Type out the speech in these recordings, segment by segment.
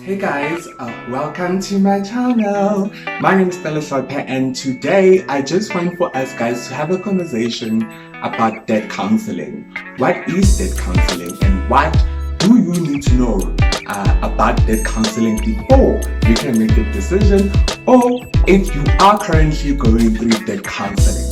Hey guys, welcome to my channel. My name is Stella Sope, and today I just want for us guys to have a conversation about debt counseling. What is debt counseling and what do you need to know about debt counseling before you can make a decision, or if you are currently going through debt counseling?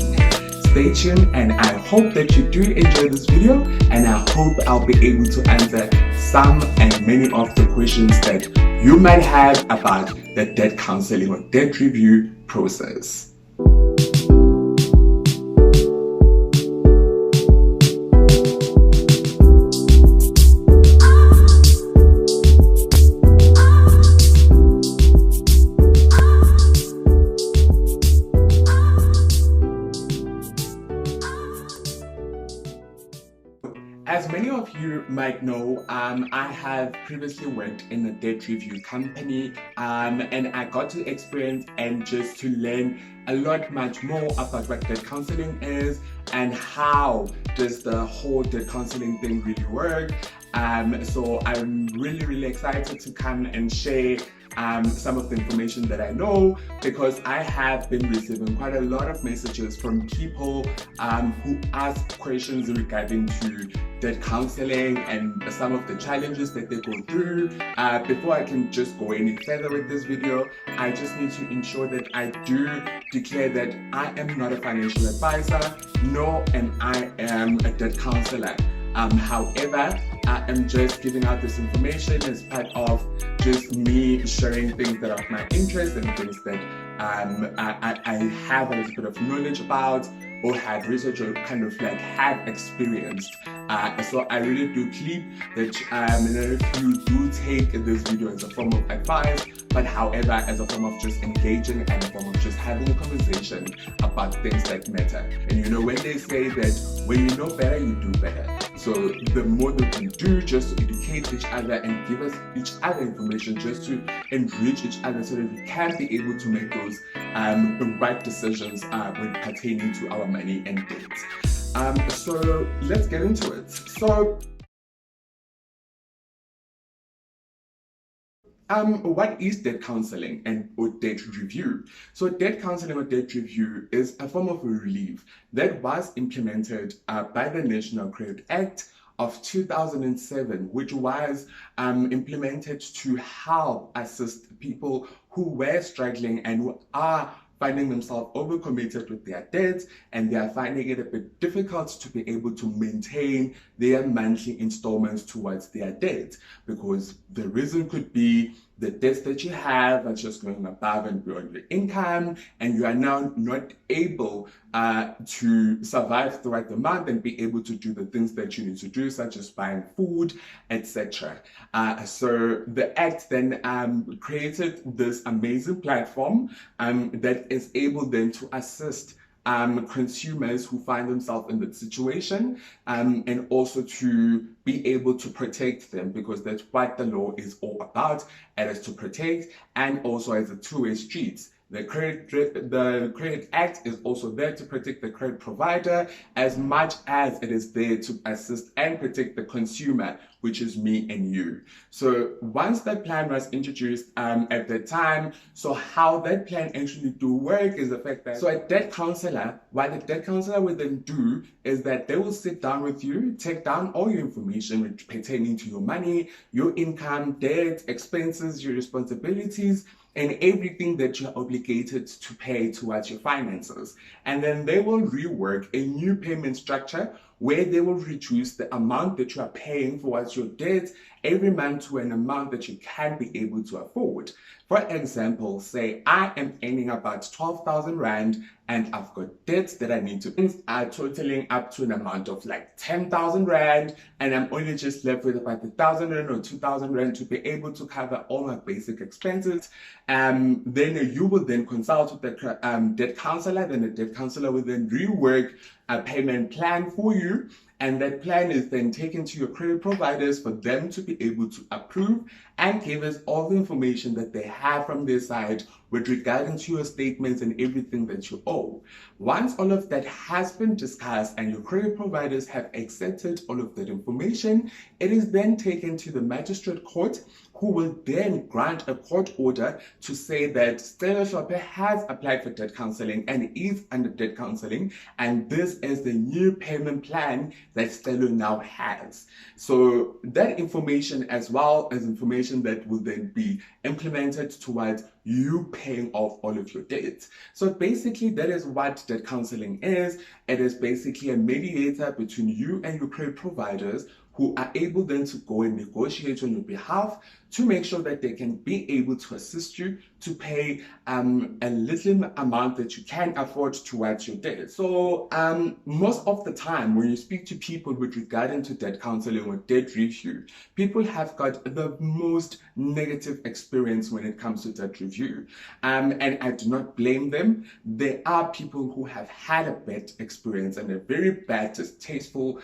Stay tuned, and I hope that you do enjoy this video, and I hope I'll be able to answer some and many of the questions that you might have about the debt counseling or debt review process. As many of you might know, I have previously worked in a debt review company, and I got to experience and just to learn a lot much more about what debt counseling is and how does the whole debt counseling thing really work. So I'm really excited to come and share some of the information that I know, because I have been receiving quite a lot of messages from people who ask questions regarding to debt counseling and some of the challenges that they go through. Before I can just go any further with this video, I just need to ensure that I do declare that I am not a financial advisor, nor am I a debt counselor. However, I am just giving out this information as part of just me sharing things that are of my interest and things that I have a little bit of knowledge about, or have researched, or kind of like have experienced. So I really do plead that if you do take this video as a form of advice, but however as a form of just engaging and a form of just having a conversation about things that matter. And you know, when they say that when you know better, you do better. So the more that we do just to educate each other and give us each other information just to enrich each other, so that we can be able to make those right decisions when pertaining to our money and debt. So let's get into it. So what is debt counseling or debt review? So debt counseling or debt review is a form of relief that was implemented by the National Credit Act of 2007, which was implemented to help assist people who were struggling and who are finding themselves overcommitted with their debts, and they are finding it a bit difficult to be able to maintain their monthly installments towards their debt, because the reason could be the debts that you have are just going above and beyond your income, and you are now not able to survive throughout the month and be able to do the things that you need to do, such as buying food, etc. So the Act then created this amazing platform that is able then to assist consumers who find themselves in that situation, and also to be able to protect them, because that's what the law is all about. It is to protect, and also as a two-way street. The Credit Act is also there to protect the credit provider as much as it is there to assist and protect the consumer, which is me and you. So once that plan was introduced at the time, so how that plan actually do work is the fact that, so a debt counselor, what the debt counselor will then do is that they will sit down with you, take down all your information pertaining to your money, your income, debt, expenses, your responsibilities, and everything that you're obligated to pay towards your finances. And then they will rework a new payment structure where they will reduce the amount that you are paying towards your debt every month to an amount that you can be able to afford. For example, say I am earning about 12,000 Rand and I've got debts that I need to pay totaling up to an amount of like 10,000 Rand, and I'm only just left with about 1,000 Rand or 2,000 Rand to be able to cover all my basic expenses. Then you will then consult with the debt counselor. Then the debt counselor will then rework a payment plan for you, and that plan is then taken to your credit providers for them to be able to approve and give us all the information that they have from their side with regarding to your statements and everything that you owe. Once all of that has been discussed and your credit providers have accepted all of that information, it is then taken to the magistrate court, who will then grant a court order to say that Stella Shopper has applied for debt counseling and is under debt counseling, and this is the new payment plan that Stella now has. So that information, as well as information that will then be implemented towards you paying off all of your debts. So basically, that is what debt counseling is. It is basically a mediator between you and your credit providers, who are able then to go and negotiate on your behalf to make sure that they can be able to assist you to pay a little amount that you can afford towards your debt. So most of the time when you speak to people with regarding to debt counseling or debt review, people have got the most negative experience when it comes to debt review. And I do not blame them. There are people who have had a bad experience and a very bad, distasteful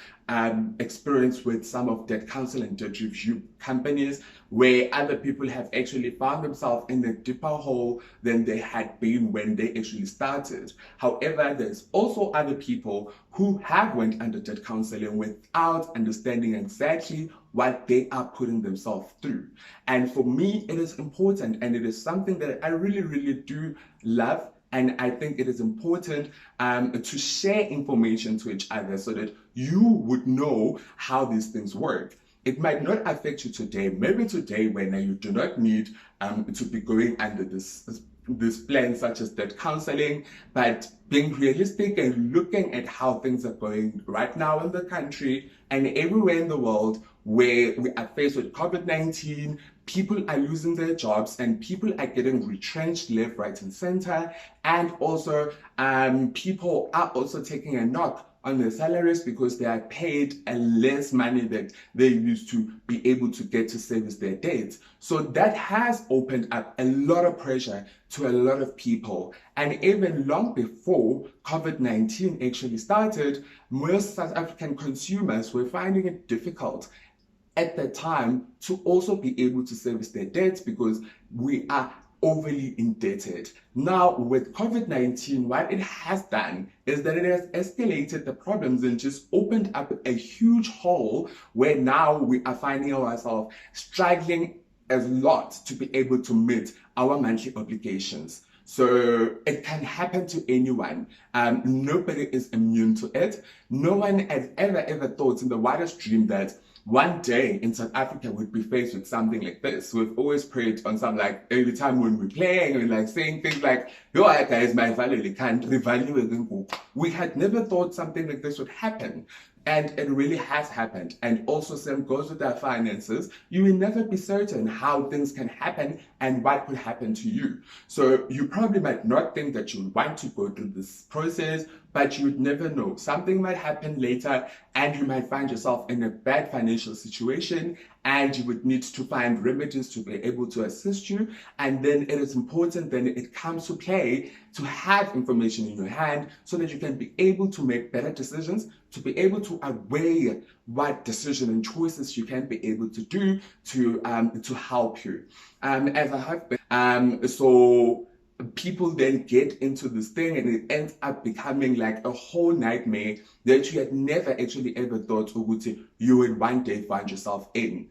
experience with some of debt counseling and debt review companies, where other people have actually found themselves in a deeper hole than they had been when they actually started. However, there's also other people who have went under debt counseling without understanding exactly what they are putting themselves through. And for me, it is important, and it is something that I really, really do love. And I think it is important to share information to each other so that you would know how these things work. It might not affect you today. Maybe today, when you do not need to be going under this plan such as debt counseling, but being realistic and looking at how things are going right now in the country and everywhere in the world, where we are faced with COVID-19, people are losing their jobs and people are getting retrenched left, right, and center. And also, people are also taking a knock on their salaries because they are paid less money that they used to be able to get to service their debts. So that has opened up a lot of pressure to a lot of people. And even long before COVID-19 actually started, most South African consumers were finding it difficult at the time to also be able to service their debts because we are overly indebted. Now, with COVID-19, what it has done is that it has escalated the problems and just opened up a huge hole where now we are finding ourselves struggling a lot to be able to meet our monthly obligations. So it can happen to anyone. Nobody is immune to it. No one has ever thought in the wildest dream that one day in South Africa would be faced with something like this. We've always prayed on some, like, every time when we're playing and like saying things like, yo, guys, my value can't revalue. We had never thought something like this would happen. And it really has happened. And also, same goes with our finances. You will never be certain how things can happen and what could happen to you. So you probably might not think that you want to go through this process, but you would never know. Something might happen later and you might find yourself in a bad financial situation, and you would need to find remedies to be able to assist you. And then it is important then it comes to play to have information in your hand so that you can be able to make better decisions, to be able to weigh what decision and choices you can be able to do to help you. As a husband, so people then get into this thing and it ends up becoming like a whole nightmare that you had never actually ever thought you would one day find yourself in.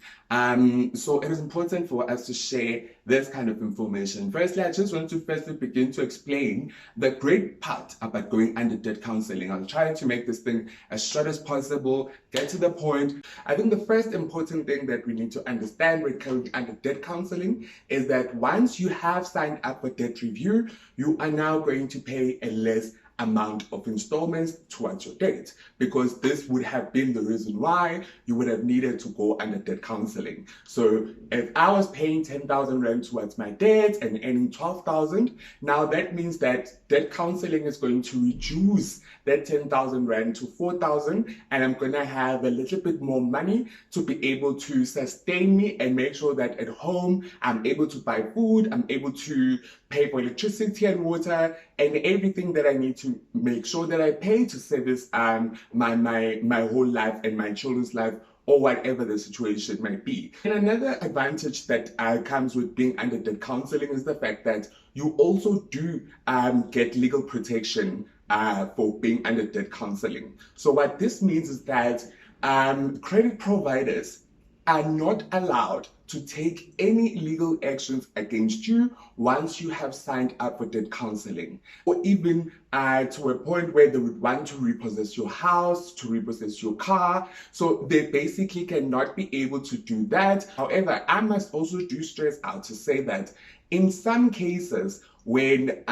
So it is important for us to share this kind of information. Firstly, I just want to begin to explain the great part about going under debt counseling. I'll try to make this thing as short as possible, get to the point. I think the first important thing that we need to understand when going under debt counseling is that once you have signed up for debt review, you are now going to pay a less amount of installments towards your debt, because this would have been the reason why you would have needed to go under debt counseling. So if I was paying 10,000 rand towards my debt and earning 12,000, now that means that debt counseling is going to reduce that 10,000 rand to 4,000, and I'm going to have a little bit more money to be able to sustain me and make sure that at home I'm able to buy food, I'm able to pay for electricity and water and everything that I need to make sure that I pay to service my whole life and my children's life, or whatever the situation might be. And another advantage that comes with being under debt counseling is the fact that you also do get legal protection for being under debt counseling. So what this means is that credit providers are not allowed to take any legal actions against you once you have signed up for debt counseling, or even to a point where they would want to repossess your house, to repossess your car. So they basically cannot be able to do that. However, I must also do stress out to say that in some cases, when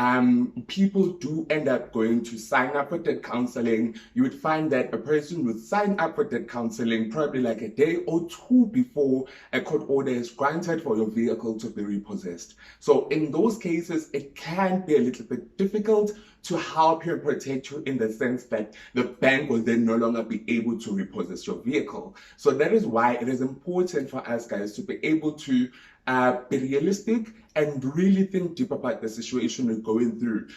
people do end up going to sign up for debt counseling, you would find that a person would sign up for debt counseling probably like a day or two before a court order is granted for your vehicle to be repossessed. So in those cases, it can be a little bit difficult to help you and protect you, in the sense that the bank will then no longer be able to repossess your vehicle. So that is why it is important for us guys to be able to be realistic and really think deep about the situation we're going through.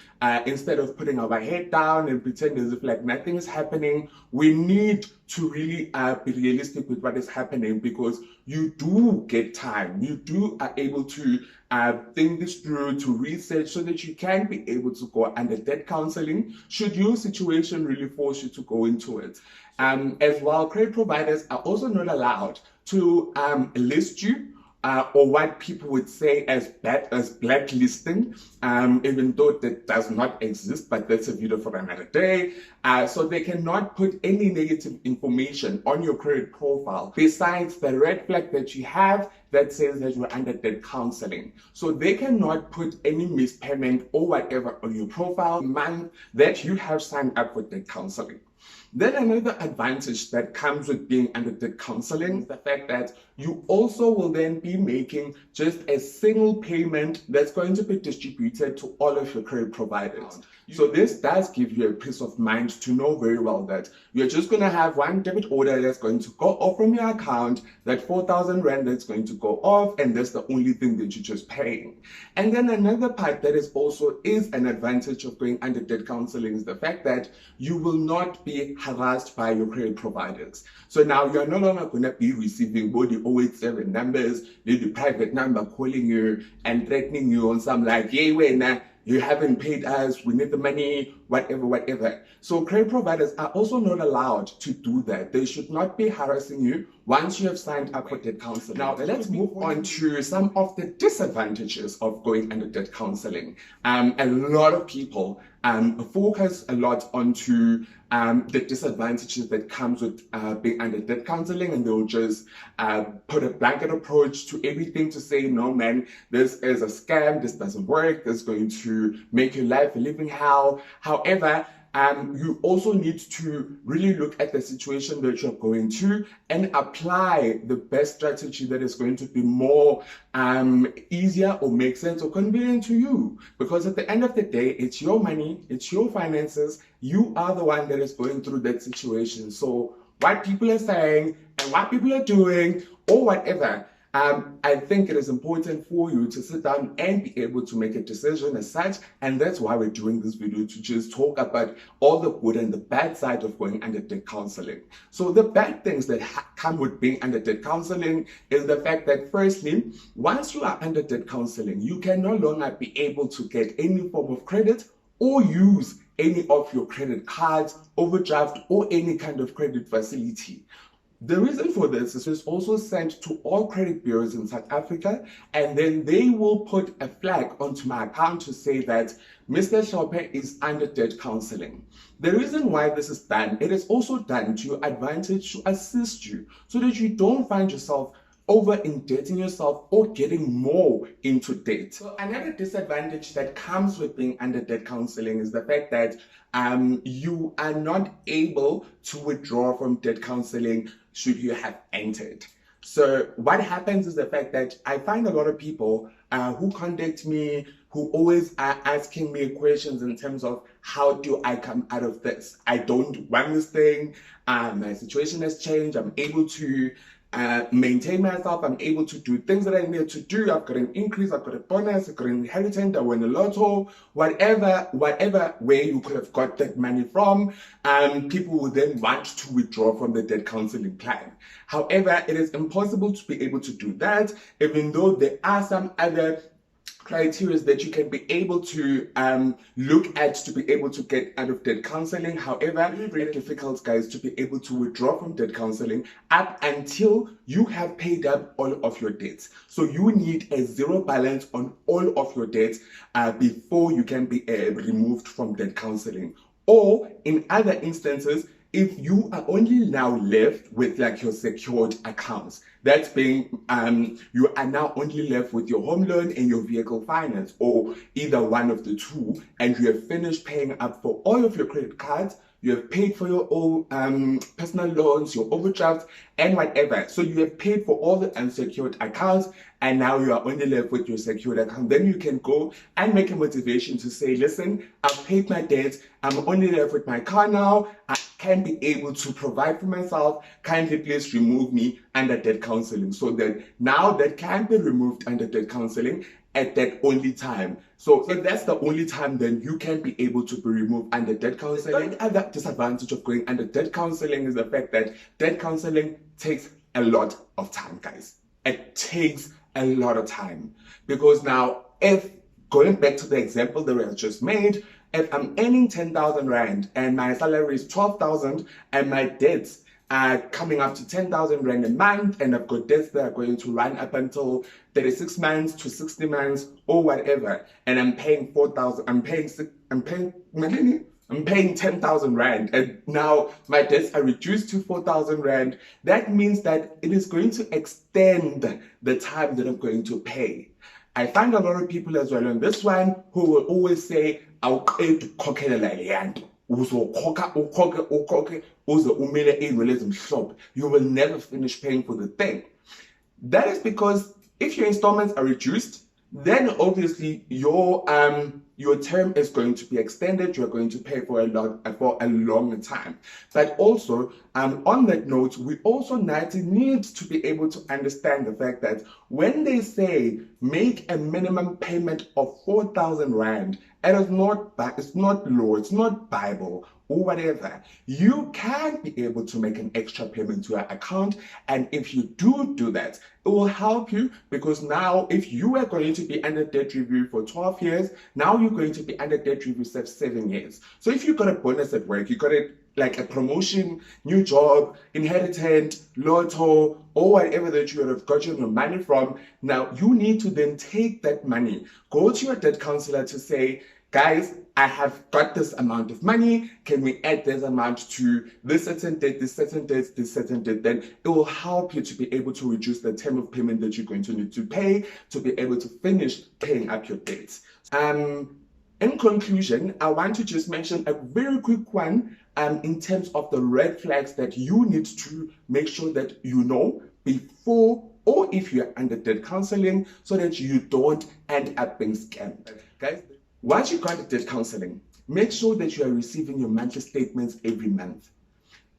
Instead of putting our head down and pretend as if like nothing is happening, we need to really be realistic with what is happening, because you do get time. You are able to think this through, to research, so that you can be able to go under debt counseling should your situation really force you to go into it. As well, credit providers are also not allowed to list you, or what people would say as blacklisting, even though that does not exist, but that's a video for another day. So they cannot put any negative information on your credit profile besides the red flag that you have that says that you're under debt counseling. So they cannot put any missed payment or whatever on your profile month that you have signed up for debt counseling. Then another advantage that comes with being under debt counseling is the fact that you also will then be making just a single payment that's going to be distributed to all of your credit providers. So this does give you a peace of mind to know very well that you're just going to have one debit order that's going to go off from your account, that 4,000 Rand that's going to go off, and that's the only thing that you're just paying. And then another part that is also an advantage of going under debt counseling is the fact that you will not be harassed by your credit providers. So now you're no longer going to be receiving body 087 numbers, the private number calling you and threatening you on some like, yeah, wait, nah, you haven't paid us, we need the money, whatever. So credit providers are also not allowed to do that. They should not be harassing you once you have signed up for debt counseling. Now, let's move on to some of the disadvantages of going under debt counseling. A lot of people focus a lot onto the disadvantages that comes with being under debt counseling, and they'll just put a blanket approach to everything to say, no man, this is a scam, this doesn't work, this is going to make your life a living hell. However, you also need to really look at the situation that you're going to and apply the best strategy that is going to be more easier or make sense or convenient to you. Because at the end of the day, it's your money, it's your finances, you are the one that is going through that situation. So what people are saying and what people are doing or whatever, I think it is important for you to sit down and be able to make a decision as such, and that's why we're doing this video, to just talk about all the good and the bad side of going under debt counseling. So the bad things that come with being under debt counseling is the fact that, firstly, once you are under debt counseling, you can no longer be able to get any form of credit or use any of your credit cards, overdraft, or any kind of credit facility. The reason for this is it's also sent to all credit bureaus in South Africa, and then they will put a flag onto my account to say that Mr. Shopper is under debt counseling. The reason why this is done, it is also done to your advantage, to assist you so that you don't find yourself over-indebting yourself or getting more into debt. So another disadvantage that comes with being under debt counseling is the fact that you are not able to withdraw from debt counseling should you have entered. So what happens is the fact that I find a lot of people who contact me, who always are asking me questions in terms of how do I come out of this? I don't want this thing, my situation has changed, I'm able to maintain myself, I'm able to do things that I need to do, I've got an increase, I've got a bonus, I've got an inheritance, I won a lotto, whatever where you could have got that money from, people will then want to withdraw from the debt counseling plan. However, it is impossible to be able to do that, even though there are some other criteria that you can be able to look at to be able to get out of debt counseling. However, it's very difficult, guys, to be able to withdraw from debt counseling up until you have paid up all of your debts. So you need a zero balance on all of your debts before you can be removed from debt counseling. Or in other instances, if you are only now left with like your secured accounts, that's being you are now only left with your home loan and your vehicle finance, or either one of the two, and you have finished paying up for all of your credit cards, you have paid for your own personal loans, your overdrafts, and whatever. So you have paid for all the unsecured accounts, and now you are only left with your secured account. Then you can go and make a motivation to say, listen, I've paid my debts, I'm only left with my car now, I can be able to provide for myself, kindly please remove me under debt counseling. So that now that can be removed under debt counseling at that only time. So if that's the only time, then you can be able to be removed under debt counseling. The other disadvantage of going under debt counseling is the fact that debt counseling takes a lot of time, guys. It takes a lot of time, because now, if going back to the example that I just made, if I'm earning 10,000 Rand and my salary is 12,000 and my debts are coming up to 10,000 Rand a month, and I've got debts that are going to run up until 36 months to 60 months or whatever, and I'm paying 4,000, I'm paying 10,000 Rand, and now my debts are reduced to 4,000 Rand. That means that it is going to extend the time that I'm going to pay. I find a lot of people as well on this one who will always say, I'll pay to kokela land. You will never finish paying for the thing. That is because if your installments are reduced, then obviously your term is going to be extended. You're going to pay for a longer time. But also, on that note, we also need to be able to understand the fact that when they say make a minimum payment of 4,000 Rand, it's not law, it's not Bible or whatever. You can be able to make an extra payment to your account, and if you do that, it will help you, because now if you are going to be under debt review for 12 years, now you're going to be under debt review for 7 years. So if you got a bonus at work, you got it like a promotion, new job, inheritance, lotto, or whatever that you have gotten your money from, now you need to then take that money, go to your debt counselor to say, guys, I have got this amount of money, can we add this amount to this certain date, this certain date, this certain date? Then it will help you to be able to reduce the term of payment that you're going to need to pay to be able to finish paying up your debts. In conclusion, I want to just mention a very quick one in terms of the red flags that you need to make sure that you know before, or if you're under debt counseling, so that you don't end up being scammed. Guys, once you got debt counseling, make sure that you are receiving your monthly statements every month.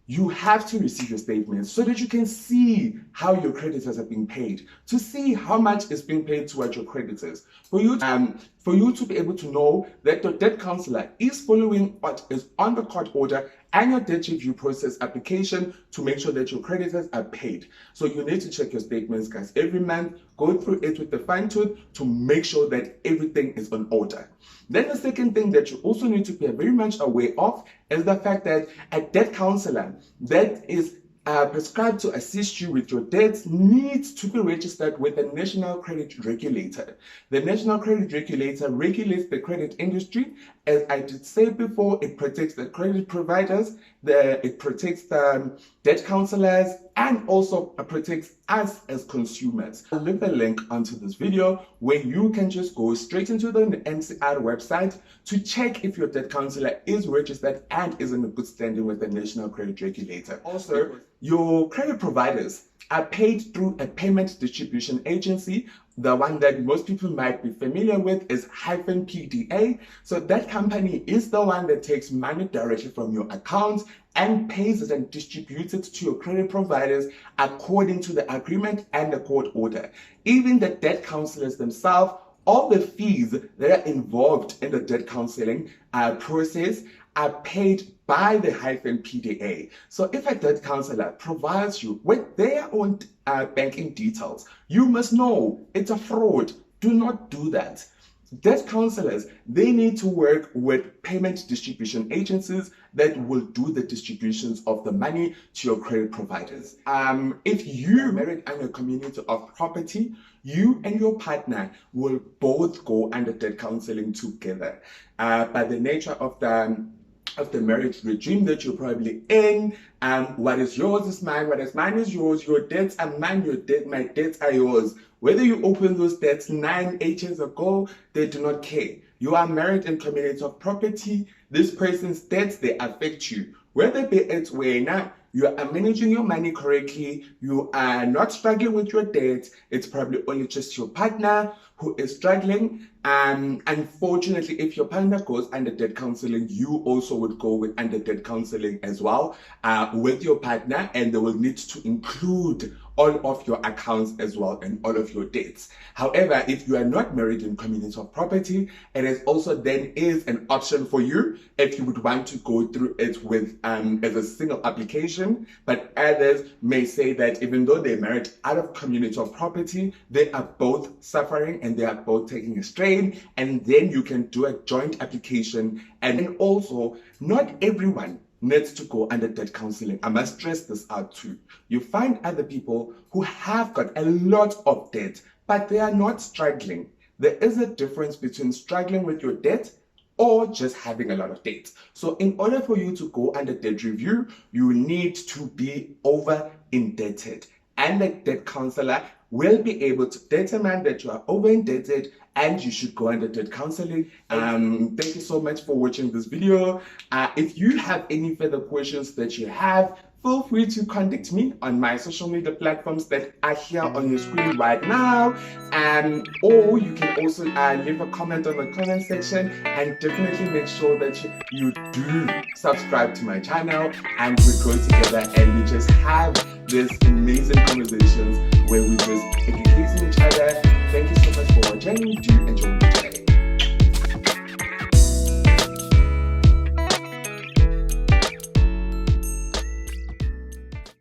You have to receive your statements so that you can see how your creditors are being paid, to see how much is being paid towards your creditors, for you to be able to know that your debt counselor is following what is on the court order and your debt review process application to make sure that your creditors are paid. So you need to check your statements, guys, every month, go through it with the fine tooth to make sure that everything is on order. Then the second thing that you also need to be very much aware of is the fact that a debt counselor that is prescribed to assist you with your debts needs to be registered with the National Credit Regulator. The National Credit Regulator regulates the credit industry. As I did say before, it protects the credit providers, it protects the debt counselors, and also protects us as consumers. I'll leave a link onto this video where you can just go straight into the NCR website to check if your debt counselor is registered and is in a good standing with the National Credit Regulator. Also, your credit providers are paid through a payment distribution agency. The one that most people might be familiar with is -PDA. So that company is the one that takes money directly from your account and pays it and distributes it to your credit providers according to the agreement and the court order. Even the debt counselors themselves, all the fees that are involved in the debt counseling process are paid by the -PDA. So if a debt counselor provides you with their own banking details, you must know it's a fraud. Do not do that. Debt counselors, they need to work with payment distribution agencies that will do the distributions of the money to your credit providers. If you are married in a community of property, you and your partner will both go under debt counseling together. By the nature of the marriage regime that you're probably in, what is yours is mine, what is mine is yours, your debts are mine, my debts are yours. Whether you open those debts 8 years ago, they do not care. You are married in community of property. This person's debts, they affect you. Whether be it where you are managing your money correctly, you are not struggling with your debt, it's probably only just your partner who is struggling. Unfortunately, if your partner goes under debt counseling, you also would go with under debt counseling as well with your partner, and they will need to include all of your accounts as well and all of your debts. However, if you are not married in community of property, it is also then is an option for you if you would want to go through it with as a single application. But others may say that even though they're married out of community of property, they are both suffering and they are both taking a strain, and then you can do a joint application. And also, not everyone needs to go under debt counseling. I must stress this out too. You find other people who have got a lot of debt, but they are not struggling. There is a difference between struggling with your debt or just having a lot of debt. So in order for you to go under debt review, you need to be over indebted. And the debt counselor will be able to determine that you are over indebted and you should go under debt counseling. Thank you so much for watching this video. If you have any further questions that you have, feel free to contact me on my social media platforms that are here on your screen right now. Or you can also leave a comment on the comment section, and definitely make sure that you do subscribe to my channel, and we grow together and we just have these amazing conversations where we just educate each other. Thank you so much for watching. Do enjoy